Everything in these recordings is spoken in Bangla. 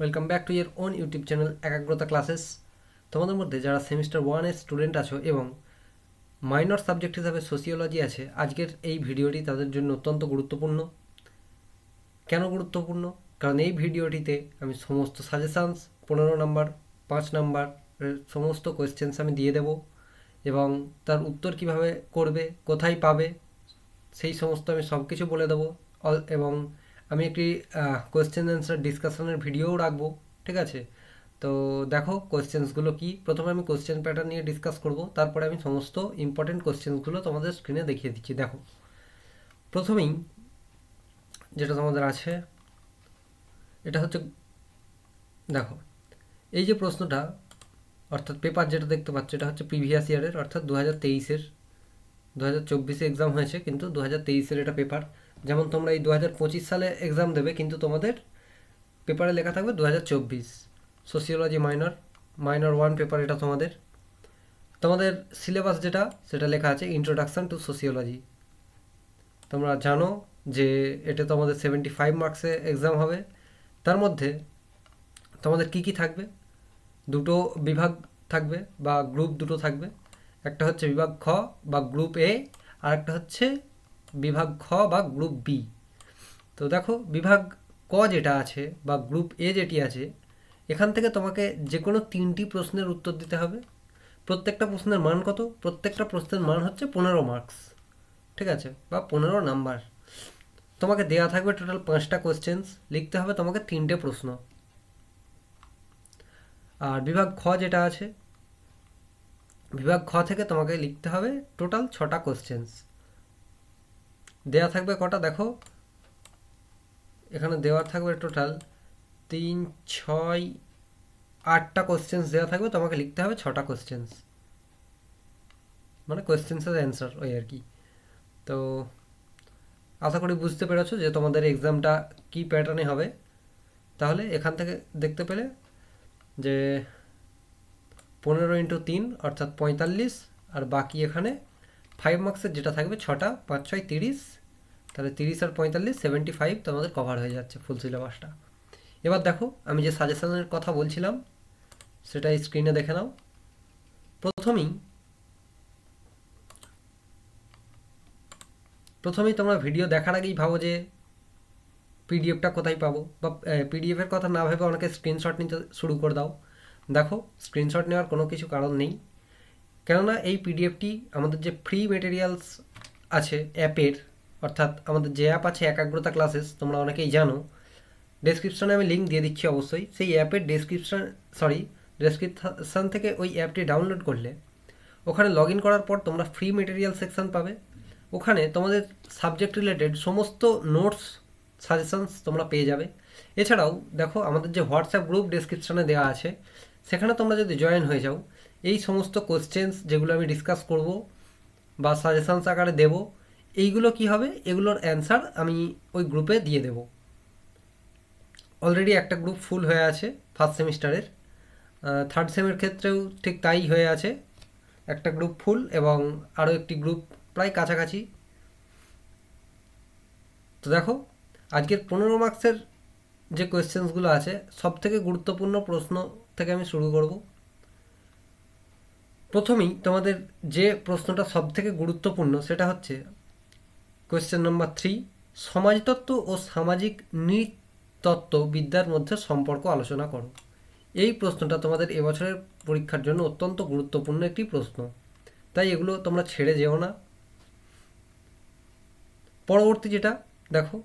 Welcome back to your own YouTube channel একাগ্রতা ক্লাসেস। তোমাদের মধ্যে যারা সেমিস্টার 1-এর স্টুডেন্ট আছো এবং মাইনর সাবজেক্ট হিসাবে সোশিওলজি আছে, আজকের এই ভিডিওটি তাদের জন্য অত্যন্ত গুরুত্বপূর্ণ। কেন গুরুত্বপূর্ণ? কারণ এই ভিডিওটিতে আমি সমস্ত সাজেশানস 15 নাম্বার 5 নাম্বার সমস্ত কোয়েশ্চেন্স আমি দিয়ে দেব এবং তার উত্তর কিভাবে করবে, কোথায় পাবে, সেই সমস্ত আমি সব কিছু বলে দেবো। এবং আমি একটি কোয়েশ্চেন অ্যান্সার ডিসকাশনের ভিডিওও রাখবো, ঠিক আছে? তো দেখো কোয়েশ্চেন্সগুলো কি। প্রথমে আমি কোয়েশ্চেন প্যাটার্ন নিয়ে ডিসকাস করব, তারপরে আমি সমস্ত ইম্পর্টেন্ট কোয়েশ্চেন্সগুলো তোমাদের স্ক্রিনে দেখিয়ে দিচ্ছি। দেখো, প্রথমেই যেটা তোমাদের আছে এটা হচ্ছে, দেখো এই যে প্রশ্নটা অর্থাৎ পেপার যেটা দেখতে পাচ্ছ এটা হচ্ছে প্রিভিয়াস ইয়ারের, অর্থাৎ 2023-এর। 2024-এ এক্সাম হয়েছে কিন্তু 2023-এর এটা পেপার। যেমন তোমরা এই 2025 সালে এক্সাম দেবে, কিন্তু তোমাদের পেপারে লেখা থাকবে 2024 সোশিওলজি মাইনর 1 পেপার। এটা তোমাদের সিলেবাস যেটা সেটা লেখা আছে ইন্ট্রোডাকশন টু সোশিওলজি। তোমরা জানো যে এটা তোমাদের 75 মার্কসে এক্সাম হবে। তার মধ্যে তোমাদের কি কি থাকবে? দুটো বিভাগ থাকবে বা গ্রুপ দুটো থাকবে। একটা হচ্ছে বিভাগ খ বা গ্রুপ এ, আর একটা হচ্ছে বিভাগ খ বা গ্রুপ বি। তো দেখো, বিভাগ ক যেটা আছে বা গ্রুপ এ যেটি আছে, এখান থেকে তোমাকে যে কোনো 3টি প্রশ্নের উত্তর দিতে হবে। প্রত্যেকটা প্রশ্নের মান কত? প্রত্যেকটা প্রশ্নের মান হচ্ছে 15 মার্কস, ঠিক আছে, বা 15 নাম্বার। তোমাকে দেওয়া থাকবে টোটাল 5টা কোয়েশ্চেন্স, লিখতে হবে তোমাকে 3টে প্রশ্ন। আর বিভাগ খ যেটা আছে, বিভাগ খ থেকে তোমাকে লিখতে হবে টোটাল 6টা কোয়েশ্চেন্স। দেওয়া থাকবে কটা? দেখো এখানে দেওয়া থাকবে টোটাল 3, 6, 8টা কোয়েশ্চেন্স দেওয়া থাকবে, তোমাকে লিখতে হবে 6টা কোয়েশ্চেন্স, মানে কোয়েশ্চেন্সের অ্যান্সার ওই আর কি। তো আশা করি বুঝতে পেরেছো যে তোমাদের এক্সামটা কী প্যাটার্নে হবে। তাহলে এখান থেকে দেখতে পেলে যে 15x3 অর্থাৎ 45, আর বাকি এখানে 5 মার্কসের যেটা থাকবে 6টা, 5, 6, 30, তাহলে 30 আর 45 75 তোমাদের কভার হয়ে যাচ্ছে ফুল সিলেবাসটা। এবার দেখো, আমি যে সাজেশনের কথা বলছিলাম সেটা স্ক্রিনে দেখে নাও। প্রথমেই তোমরা ভিডিও দেখার আগেই ভাবো যে পিডিএফটা কোথায় পাবো, বা পিডিএফের কথা না ভেবে অনেকে স্ক্রিনশট নিতে শুরু করে দাও। দেখো, স্ক্রিনশট নেওয়ার কোনো কিছু কারণ নেই, কেননা এই পিডিএফটি আমাদের যে ফ্রি মেটেরিয়ালস আছে অ্যাপের, অর্থাৎ আমাদের যে অ্যাপ আছে একাগ্রতা ক্লাসেস, তোমরা অনেকেই জানো। ডেসক্রিপশনে আমি লিঙ্ক দিয়ে দিচ্ছি অবশ্যই। সেই অ্যাপের ডেসক্রিপশান থেকে ওই অ্যাপটি ডাউনলোড করলে ওখানে লগ ইন করার পর তোমরা ফ্রি মেটেরিয়াল সেকশন পাবে। ওখানে তোমাদের সাবজেক্ট রিলেটেড সমস্ত নোটস সাজেশনস তোমরা পেয়ে যাবে। এছাড়াও দেখো, আমাদের যে হোয়াটসঅ্যাপ গ্রুপ ডেসক্রিপশানে দেওয়া আছে, সেখানে তোমরা যদি জয়েন হয়ে যাও, এই সমস্ত কোয়েশ্চেন্স যেগুলো আমি ডিসকাস করব বা সাজেশনস আকারে দেব, এইগুলো কি হবে, এগুলোর অ্যান্সার আমি ওই গ্রুপে দিয়ে দেব। অলরেডি একটা গ্রুপ ফুল হয়ে আছে ফার্স্ট সেমিস্টারের, থার্ড সেমের ক্ষেত্রেও ঠিক তাই হয়ে আছে, একটা গ্রুপ ফুল এবং আরও একটি গ্রুপ প্রায় কাছাকাছি। তো দেখো, আজকের 15 মার্কসের যে কোয়েশ্চেন্সগুলো আছে, সব থেকে গুরুত্বপূর্ণ প্রশ্ন থেকে আমি শুরু করব। প্রথমেই তোমাদের যে প্রশ্নটা সব থেকে গুরুত্বপূর্ণ সেটা হচ্ছে কোয়েশ্চেন নাম্বার 3, সমাজতত্ত্ব ও সামাজিক নৃতত্ত্ববিদ্যার মধ্যে সম্পর্ক আলোচনা করো। এই প্রশ্নটা তোমাদের এবছরের পরীক্ষার জন্য অত্যন্ত গুরুত্বপূর্ণ একটি প্রশ্ন, তাই এগুলো তোমরা ছেড়ে যেও না। পরবর্তী যেটা দেখো,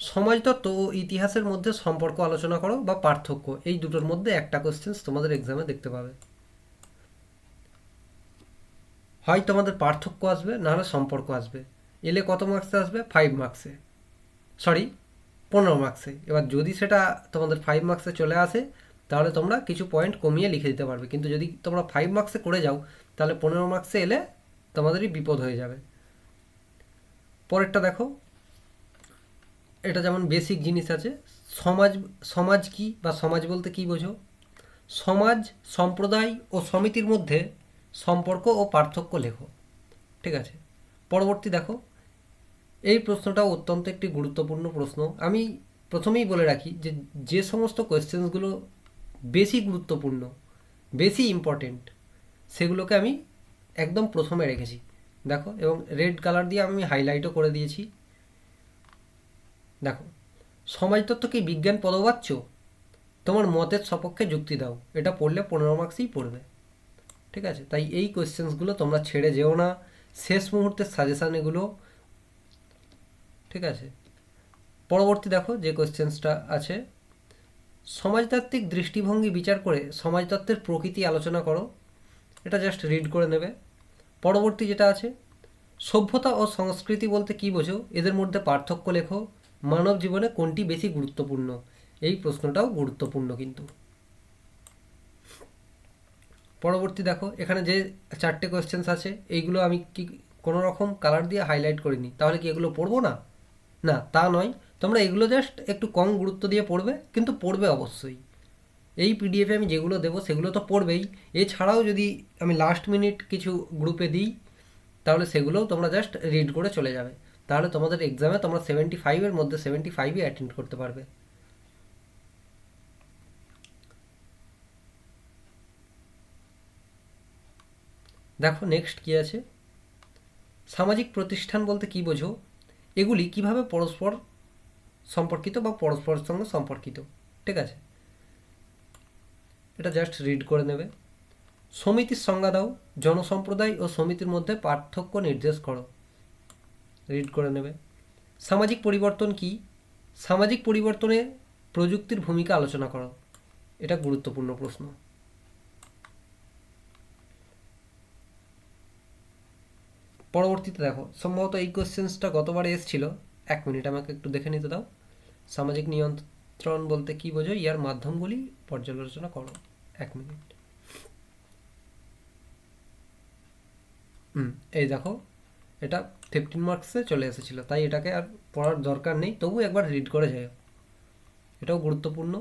সমাজতত্ত্ব ও ইতিহাসের মধ্যে সম্পর্ক আলোচনা করো বা পার্থক্য। এই দুটোর মধ্যে একটা কোয়েশ্চেন্স তোমাদের এক্সামে দেখতে পাবে। হয় তোমাদের পার্থক্য আসবে, নাহলে সম্পর্ক আসবে। এলে কত মার্কসে আসবে? 5 মার্কসে, সরি 15 মার্কসে। এবার যদি সেটা তোমাদের 5 মার্কসে চলে আসে, তাহলে তোমরা কিছু পয়েন্ট কমিয়ে লিখে দিতে পারবে, কিন্তু যদি তোমরা 5 মার্কসে করে যাও, তাহলে 15 মার্কসে এলে তোমাদেরই বিপদ হয়ে যাবে। পরেরটা দেখো, এটা যেমন বেসিক জিনিস আছে, সমাজ কি বা সমাজ বলতে কি বোঝো? সমাজ, সম্প্রদায় ও সমিতির মধ্যে সম্পর্ক ও পার্থক্য লেখো, ঠিক আছে। পরবর্তী দেখো, এই প্রশ্নটাও অত্যন্ত একটি গুরুত্বপূর্ণ প্রশ্ন। আমি প্রথমেই বলে রাখি যে যে সমস্ত কোয়েশ্চেন্সগুলো বেশি গুরুত্বপূর্ণ, বেশি ইম্পর্টেন্ট, সেগুলোকে আমি একদম প্রথমে রেখেছি। দেখো, এবং রেড কালার দিয়ে আমি হাইলাইটও করে দিয়েছি। দেখো, সমাজতত্ত্ব কি বিজ্ঞান পদবাচ্য? তোমার মতের সপক্ষে যুক্তি দাও। এটা পড়লে 15 মার্কসই পড়বে। ঠিক আছে, তাই এই কোয়েশ্চেন্সগুলো তোমরা ছেড়ে যেও না, শেষ মুহূর্তের সাজেশান এগুলো। ঠিক আছে, পরবর্তী দেখো যে কোয়েশ্চেন্সটা আছে, সমাজতাত্ত্বিক দৃষ্টিভঙ্গি বিচার করে সমাজতত্ত্বের প্রকৃতি আলোচনা করো। এটা জাস্ট রিড করে নেবে। পরবর্তী যেটা আছে, সভ্যতা ও সংস্কৃতি বলতে কী বোঝো, এদের মধ্যে পার্থক্য লেখো। মানব জীবনে কোনটি বেশি গুরুত্বপূর্ণ? এই প্রশ্নটাও গুরুত্বপূর্ণ কিন্তু। পরবর্তী দেখো, এখানে যে 4টে কোয়েশ্চেন্স আছে এইগুলো আমি কি কোনো রকম কালার দিয়ে হাইলাইট করিনি, তাহলে কি এগুলো পড়বো না? না, তা নয়। তোমরা এগুলো জাস্ট একটু কম গুরুত্ব দিয়ে পড়বে, কিন্তু পড়বে অবশ্যই। এই পিডিএফে আমি যেগুলো দেবো সেগুলো তো পড়বেই। এছাড়াও যদি আমি লাস্ট মিনিট কিছু গ্রুপে দিই, তাহলে সেগুলোও তোমরা জাস্ট রিড করে চলে যাবে। তাহলে তোমাদের এক্সামে তোমরা 75-এর মধ্যে 75ই অ্যাটেন্ড করতে পারবে। দেখো নেক্সট কী আছে, সামাজিক প্রতিষ্ঠান বলতে কী বোঝো, এগুলি কিভাবে পরস্পর সম্পর্কিত বা পরস্পরের সঙ্গে সম্পর্কিত। ঠিক আছে, এটা জাস্ট রিড করে নেবে। সমিতির সংজ্ঞা দাও, জনসম্প্রদায় ও সমিতির মধ্যে পার্থক্য নির্দেশ করো। রিড করে নেবে। সামাজিক পরিবর্তন কি? সামাজিক পরিবর্তনে প্রযুক্তির ভূমিকা আলোচনা করো। এটা গুরুত্বপূর্ণ প্রশ্ন। পরবর্তীতে দেখো, সম্ভবত এই কোয়েশ্চেন্সটা গতবারে এসেছিল। 1 মিনিট আমাকে একটু দেখে নিতে দাও। সামাজিক নিয়ন্ত্রণ বলতে কী বোঝো, ইয়ার মাধ্যমগুলি পর্যালোচনা করো। 1 মিনিট। এই দেখো, এটা 15 মার্কসে চলে এসেছিল, তাই এটাকে আর পড়ার দরকার নেই, তবু একবার রিড করে যাও, এটাও গুরুত্বপূর্ণ।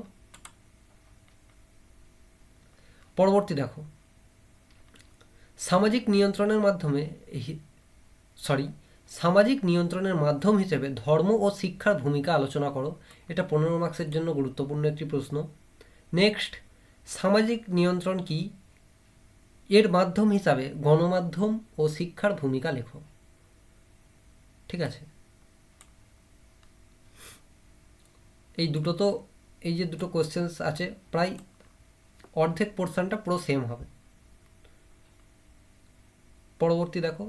পরবর্তী দেখো, সামাজিক নিয়ন্ত্রণের মাধ্যম হিসেবে ধর্ম ও শিক্ষার ভূমিকা আলোচনা করো। এটা 15 মার্কসের জন্য গুরুত্বপূর্ণ একটি প্রশ্ন। নেক্সট, সামাজিক নিয়ন্ত্রণ কি? এর মাধ্যম হিসাবে গণমাধ্যম ও শিক্ষার ভূমিকা লেখো। ঠিক আছে, এই দুটো তো, এই যে দুটো কোয়েশ্চেন্স আছে, প্রায় অর্ধেক পোর্শনটা পুরো সেম হবে। পরবর্তী দেখো,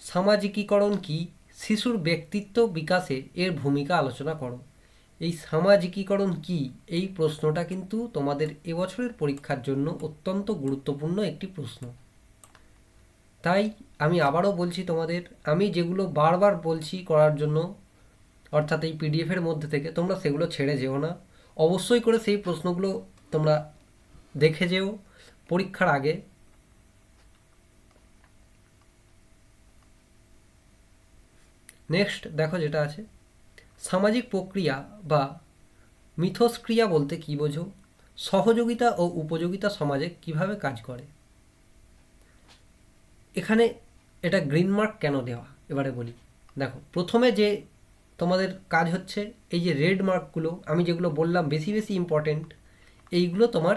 সামাজিকীকরণ কি? শিশুর ব্যক্তিত্ব বিকাশে এর ভূমিকা আলোচনা করো। এই সামাজিকীকরণ কি, এই প্রশ্নটা কিন্তু তোমাদের এবছরের পরীক্ষার জন্য অত্যন্ত গুরুত্বপূর্ণ একটি প্রশ্ন। তাই আমি আবারও বলছি তোমাদের, আমি যেগুলো বারবার বলছি করার জন্য, অর্থাৎ এই পিডিএফের মধ্যে থেকে তোমরা সেগুলো ছেড়ে যেও না। অবশ্যই করে সেই প্রশ্নগুলো তোমরা দেখে যেও পরীক্ষার আগে। নেক্সট দেখো যেটা আছে, সামাজিক প্রক্রিয়া বা মিথস্ক্রিয়া বলতে কী বোঝো? সহযোগিতা ও উপযোগিতা সমাজে কিভাবে কাজ করে। এখানে এটা গ্রিন মার্ক কেন দেওয়া, এবারে বলি। দেখো, প্রথমে যে তোমাদের কাজ হচ্ছে, এই যে রেড মার্কগুলো আমি যেগুলো বললাম বেশি বেশি ইম্পর্টেন্ট, এইগুলো তোমার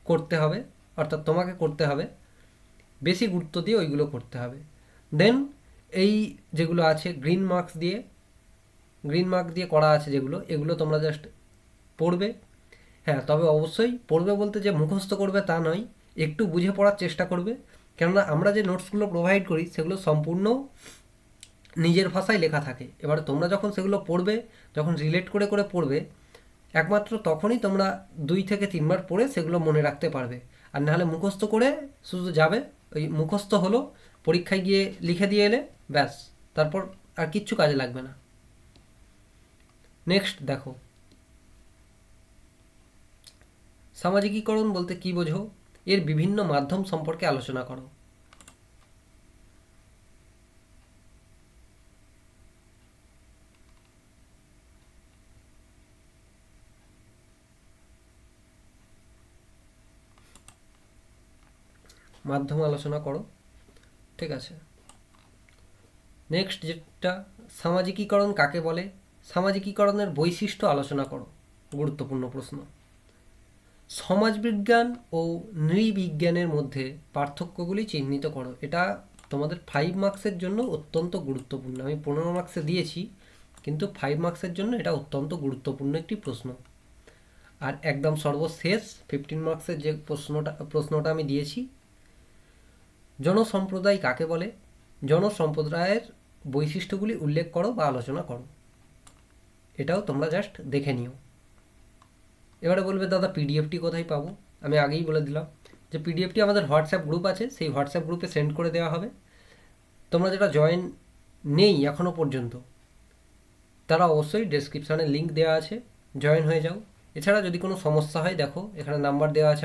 করতে হবে, অর্থাৎ তোমাকে করতে হবে, বেশি গুরুত্ব দিয়ে ওইগুলো করতে হবে। দেন এই যেগুলো আছে গ্রিন মার্ক দিয়ে করা আছে যেগুলো, এগুলো তোমরা জাস্ট পড়বে। হ্যাঁ, তবে অবশ্যই পড়বে বলতে যে মুখস্থ করবে তা নয়, একটু বুঝে পড়ার চেষ্টা করবে, কেননা আমরা যে নোটসগুলো প্রোভাইড করি সেগুলো সম্পূর্ণ নিজের ভাষায় লেখা থাকে। এবার তোমরা যখন সেগুলো পড়বে, যখন রিলেট করে করে পড়বে, একমাত্র তখনই তোমরা 2 থেকে 3 বার পড়ে সেগুলো মনে রাখতে পারবে। আর নাহলে মুখস্থ করে শুধু যাবে, ওই মুখস্থ হলো, পরীক্ষায় গিয়ে লিখে দিয়ে এলে, ব্যাস, তারপর আর কিচ্ছু কাজে লাগবে না। নেক্সট দেখো, সামাজিকীকরণ বলতে কী বোঝো? এর বিভিন্ন মাধ্যম সম্পর্কে আলোচনা করো। মাধ্যম আলোচনা করো। ঠিক আছে, নেক্সট যেটা, সামাজিকীকরণ কাকে বলে? সামাজিকীকরণের বৈশিষ্ট্য আলোচনা করো, গুরুত্বপূর্ণ প্রশ্ন। সমাজবিজ্ঞান ও নৃবিজ্ঞানের মধ্যে পার্থক্যগুলি চিহ্নিত করো। এটা তোমাদের 5 মার্কসের জন্য অত্যন্ত গুরুত্বপূর্ণ। আমি 15 মার্কসে দিয়েছি, কিন্তু 5 মার্কসের জন্য এটা অত্যন্ত গুরুত্বপূর্ণ একটি প্রশ্ন। আর একদম সর্বশেষ 15 মার্কসের যে প্রশ্নটা আমি দিয়েছি, জনসম্প্রদায় কাকে বলে, জনসম্প্রদায়ের বৈশিষ্ট্যগুলি উল্লেখ করো বা আলোচনা করো। এটাও তোমরা জাস্ট দেখে নিও। এবারে বলবে দাদা পিডিএফটি কোথায় পাবো? আমি আগেই বলে দিলাম যে পিডিএফটি আমাদের হোয়াটসঅ্যাপ গ্রুপ আছে, সেই হোয়াটসঅ্যাপ গ্রুপে সেন্ড করে দেওয়া হবে। তোমরা যেটা জয়েন নেই এখনও পর্যন্ত, তারা অবশ্যই ডেসক্রিপশানে লিঙ্ক দেওয়া আছে, জয়েন হয়ে যাও। এছাড়া যদি কোনো সমস্যা হয়, দেখো এখানে নাম্বার দেওয়া আছে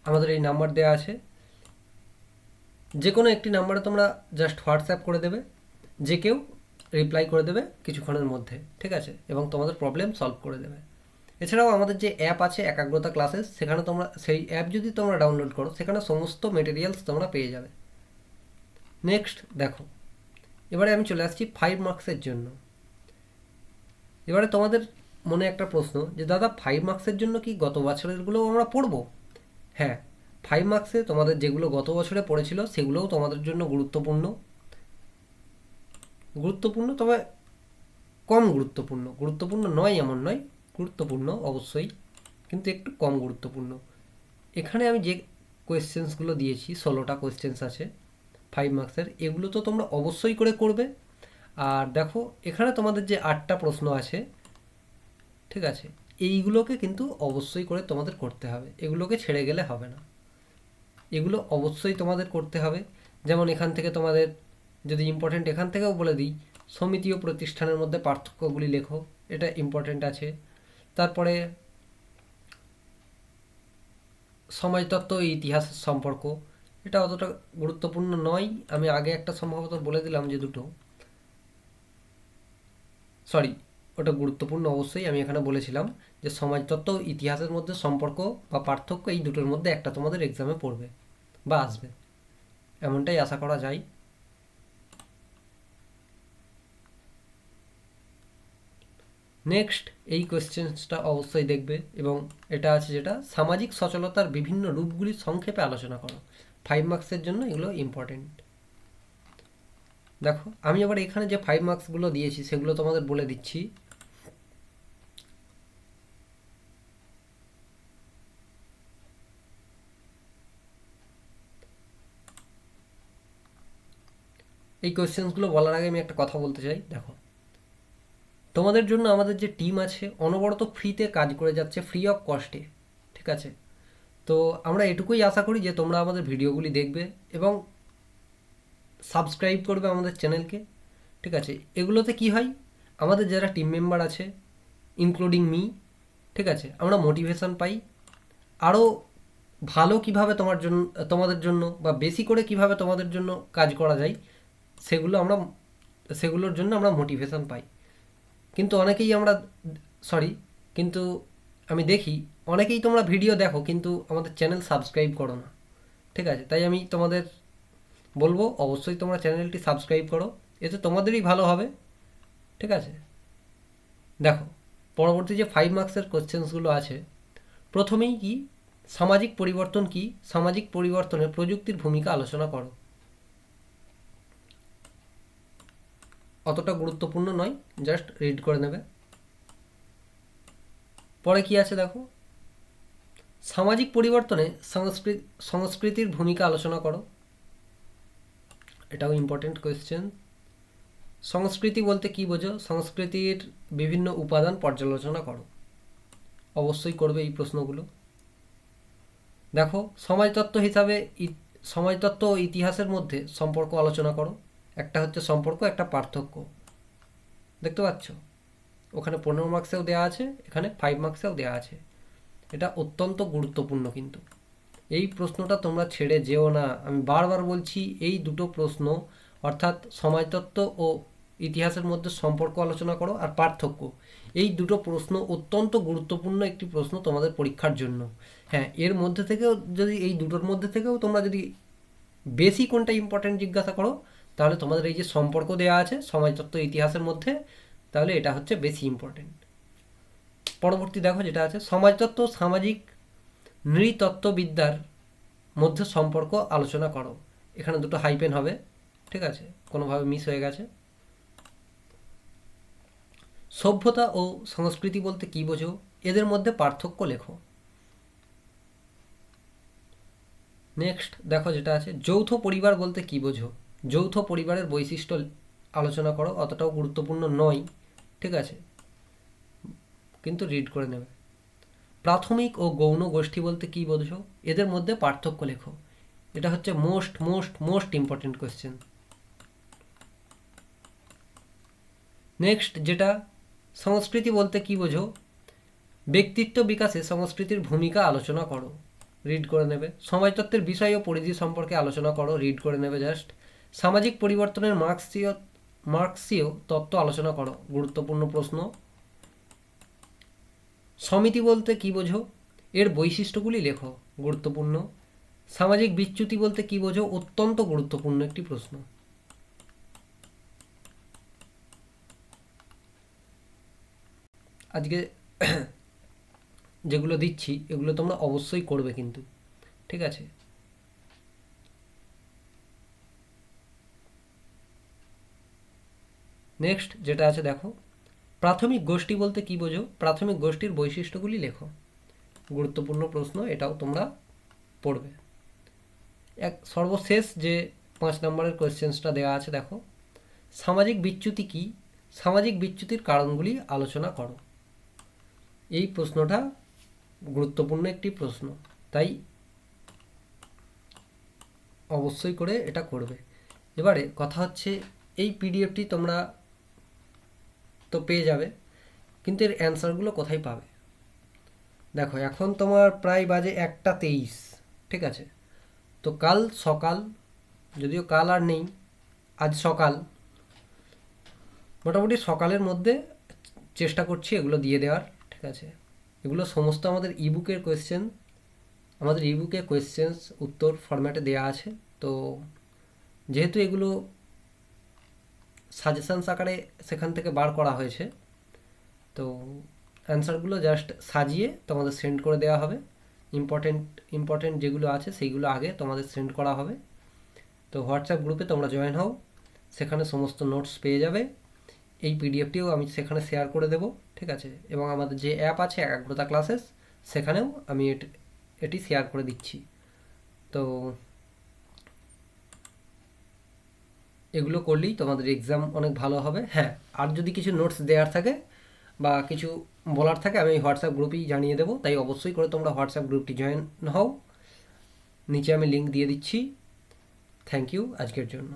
আমাদের এই নাম্বার দেওয়া আছে, যে কোনো একটি নাম্বারে তোমরা জাস্ট হোয়াটসঅ্যাপ করে দেবে, যে কেউ রিপ্লাই করে দেবে কিছুক্ষণের মধ্যে, ঠিক আছে, এবং তোমাদের প্রবলেম সলভ করে দেবে। এছাড়াও আমাদের যে অ্যাপ আছে একাগ্রতা ক্লাসেস, সেখানে তোমরা সেই অ্যাপ যদি তোমরা ডাউনলোড করো, সেখানে সমস্ত মেটেরিয়ালস তোমরা পেয়ে যাবে। নেক্সট দেখো, এবারে আমি চলে আসছি 5 মার্কসের জন্য। এবারে তোমাদের মনে একটা প্রশ্ন যে দাদা 5 মার্কসের জন্য কি গত বছরেরগুলোও আমরা পড়বো? হ্যাঁ, 5 মার্কসে তোমাদের যেগুলো গত বছরে পড়েছিল সেগুলোও তোমাদের জন্য গুরুত্বপূর্ণ, তবে কম গুরুত্বপূর্ণ নয় এমন নয়, গুরুত্বপূর্ণ অবশ্যই, কিন্তু একটু কম গুরুত্বপূর্ণ। এখানে আমি যে কোয়েশ্চেন্সগুলো দিয়েছি, 16টা কোয়েশ্চেন্স আছে 5 মার্কসের, এগুলো তো তোমরা অবশ্যই করে করবে। আর দেখো এখানে তোমাদের যে 8টা প্রশ্ন আছে, ঠিক আছে, এইগুলোকে কিন্তু অবশ্যই করে তোমাদের করতে হবে, এগুলোকে ছেড়ে গেলে হবে না, এগুলো অবশ্যই তোমাদের করতে হবে। যেমন এখান থেকে তোমাদের যদি ইম্পর্টেন্ট এখান থেকেও বলে দিই, সমিতি ও প্রতিষ্ঠানের মধ্যে পার্থক্যগুলি লেখো, এটা ইম্পর্টেন্ট আছে। তারপরে সমাজতত্ত্ব ও ইতিহাসের সম্পর্ক, এটা অতটা গুরুত্বপূর্ণ নয়, আমি আগে একটা সম্ভবত বলে দিলাম যে ওটা গুরুত্বপূর্ণ অবশ্যই, আমি এখানে বলেছিলাম যে সমাজতত্ত্ব ও ইতিহাসের মধ্যে সম্পর্ক বা পার্থক্য, এই দুটোর মধ্যে একটা তোমাদের এক্সামে পড়বে বা আসবে, এমনটাই আশা করা যায়। নেক্সট এই কোয়েশ্চেন্সটা অবশ্যই দেখবে, এবং এটা আছে যেটা সামাজিক সচলতার বিভিন্ন রূপগুলি সংক্ষেপে আলোচনা করো। 5 মার্কসের জন্য এগুলো ইম্পর্টেন্ট। দেখো আমি আবার এখানে যে 5 মার্কসগুলো দিয়েছি সেগুলো তোমাদের বলে দিচ্ছি। এই কোয়েশ্চেন্সগুলো বলার আগে আমি একটা কথা বলতে চাই। দেখো তোমাদের জন্য আমাদের যে টিম আছে অনবরত ফ্রিতে কাজ করে যাচ্ছে, ফ্রি অফ কস্টে, ঠিক আছে। তো আমরা এটুকুই আশা করি যে তোমরা আমাদের ভিডিওগুলি দেখবে এবং সাবস্ক্রাইব করবে আমাদের চ্যানেলকে, ঠিক আছে। এগুলোতে কি হয়, আমাদের যারা টিম মেম্বার আছে ইনক্লুডিং মি, ঠিক আছে, আমরা মোটিভেশন পাই আরও ভালো কিভাবে তোমাদের জন্য বা বেশি করে কিভাবে তোমাদের জন্য কাজ করা যায়, সেগুলোর জন্য আমরা মোটিভেশন পাই। কিন্তু কিন্তু আমি দেখি অনেকেই তোমরা ভিডিও দেখো কিন্তু আমাদের চ্যানেল সাবস্ক্রাইব করো না, ঠিক আছে। তাই আমি তোমাদের বলবো অবশ্যই তোমরা চ্যানেলটি সাবস্ক্রাইব করো, এতে তোমাদেরই ভালো হবে, ঠিক আছে। দেখো পরবর্তী যে 5 মার্কসের কোশ্চেন্সগুলো আছে, প্রথমেই কি সামাজিক পরিবর্তন কি, সামাজিক পরিবর্তনে প্রযুক্তির ভূমিকা আলোচনা করো। অতটা গুরুত্বপূর্ণ নয়, জাস্ট রিড করে নেবে। পরে কি আছে দেখো, সামাজিক পরিবর্তনে সংস্কৃতির ভূমিকা আলোচনা করো, এটাও ইম্পর্টেন্ট কোয়েশ্চেন। সংস্কৃতি বলতে কি বোঝো, সংস্কৃতির বিভিন্ন উপাদান পর্যালোচনা করো, অবশ্যই করবে এই প্রশ্নগুলো। দেখো সমাজতত্ত্ব ও ইতিহাসের মধ্যে সম্পর্ক আলোচনা করো, একটা হচ্ছে সম্পর্ক, একটা পার্থক্য, দেখতে পাচ্ছ ওখানে 15 মার্কসেও দেওয়া আছে, এখানে 5 মার্কসেও দেওয়া আছে। এটা অত্যন্ত গুরুত্বপূর্ণ, কিন্তু এই প্রশ্নটা তোমরা ছেড়ে যেও না, আমি বারবার বলছি। এই দুটো প্রশ্ন অর্থাৎ সমাজতত্ত্ব ও ইতিহাসের মধ্যে সম্পর্ক আলোচনা করো আর পার্থক্য, এই দুটো প্রশ্ন অত্যন্ত গুরুত্বপূর্ণ একটি প্রশ্ন তোমাদের পরীক্ষার জন্য। হ্যাঁ, এর মধ্যে থেকেও যদি এই দুটোর মধ্যে থেকেও তোমরা যদি বেশি কোনটা ইম্পর্টেন্ট জিজ্ঞাসা করো তাহলে তোমাদের এই যে সম্পর্ক দেওয়া আছে সমাজতত্ত্ব ইতিহাসের মধ্যে, তাহলে এটা হচ্ছে বেশি ইম্পর্টেন্ট। পরবর্তী দেখো যেটা আছে সমাজতত্ত্ব সামাজিক নৃতত্ত্ববিদ্যার মধ্যে সম্পর্ক আলোচনা করো। এখানে দুটো হাইপেন হবে, ঠিক আছে, কোনোভাবে মিস হয়ে গেছে। সভ্যতা ও সংস্কৃতি বলতে কি বোঝো, এদের মধ্যে পার্থক্য লেখো। নেক্সট দেখো যেটা আছে যৌথ পরিবার বলতে কি বোঝো, যৌথ পরিবারের বৈশিষ্ট্য আলোচনা করো। অতটাও গুরুত্বপূর্ণ নয়, ঠিক আছে, কিন্তু রিড করে নেবে। প্রাথমিক ও গৌণ গোষ্ঠী বলতে কি বোঝো, এদের মধ্যে পার্থক্য লেখো। এটা হচ্ছে most most most important question. Next যেটা সংস্কৃতি বলতে কি বোঝো, ব্যক্তিত্ব বিকাশে সংস্কৃতির ভূমিকা আলোচনা করো। রিড করে নেবে। সমাজতত্ত্বের বিষয় ও পরিধি সম্পর্কে আলোচনা করো। রিড করে নেবে জাস্ট। সামাজিক পরিবর্তনের মার্ক্সীয় তত্ত্ব আলোচনা করো। গুরুত্বপূর্ণ প্রশ্ন। সমিতি বলতে কি বোঝো, এর বৈশিষ্ট্যগুলি লেখো। গুরুত্বপূর্ণ। সামাজিক বিচ্যুতি বলতে কি বোঝো, অত্যন্ত গুরুত্বপূর্ণ একটি প্রশ্ন। আজকে যেগুলো দিচ্ছি এগুলো তোমরা অবশ্যই করবে কিন্তু, ঠিক আছে। নেক্সট যেটা আছে দেখো প্রাথমিক গোষ্ঠী বলতে কি বোঝো, প্রাথমিক গোষ্ঠীর বৈশিষ্ট্যগুলি লেখো। গুরুত্বপূর্ণ প্রশ্ন, এটাও তোমরা পড়বে। সর্বশেষ যে 5 নম্বরের কোয়েশ্চেন্সটা দেওয়া আছে দেখো সামাজিক বিচ্যুতি কি, সামাজিক বিচ্যুতির কারণগুলি আলোচনা করো। এই প্রশ্নটা গুরুত্বপূর্ণ একটি প্রশ্ন, তাই অবশ্যই করে এটা করবে। এবারে কথা হচ্ছে এই পিডিএফটি তোমরা তো পেয়ে যাবে, কিন্তু এর অ্যান্সারগুলো কোথায় পাবে। দেখো এখন তোমার প্রায় বাজে 1:23, ঠিক আছে। তো কাল সকাল, যদিও কাল আর নেই, আজ সকাল, মোটামুটি সকালের মধ্যে চেষ্টা করছি এগুলো দিয়ে দেওয়ার, ঠিক আছে। এগুলো সমস্ত আমাদের ইবুকের কোয়েশ্চেন, আমাদের ইবুকে কোয়েশ্চেন্স উত্তর ফরম্যাটে দেওয়া আছে। তো যেহেতু এগুলো সাজেশানস আকারে সেখান থেকে বার করা হয়েছে, তো অ্যান্সারগুলো জাস্ট সাজিয়ে তোমাদের সেন্ড করে দেওয়া হবে। ইম্পর্টেন্ট যেগুলো আছে সেইগুলো আগে তোমাদের সেন্ড করা হবে। তো হোয়াটসঅ্যাপ গ্রুপে তোমরা জয়েন হও, সেখানে সমস্ত নোটস পেয়ে যাবে। এই পিডিএফটিও আমি সেখানে শেয়ার করে দেব, ঠিক আছে। এবং আমাদের যে অ্যাপ আছে একাগ্রতা ক্লাসেস, সেখানেও আমি এটি শেয়ার করে দিচ্ছি। তো এগুলো করলেই তোমাদের এক্সাম অনেক ভালো হবে। হ্যাঁ, আর যদি কিছু নোটস দেওয়ার থাকে বা কিছু বলার থাকে আমি হোয়াটসঅ্যাপ গ্রুপেই জানিয়ে দেবো, তাই অবশ্যই করে তোমরা হোয়াটসঅ্যাপ গ্রুপটি জয়েন হও। নিচে আমি লিঙ্ক দিয়ে দিচ্ছি। থ্যাংক ইউ আজকের জন্য।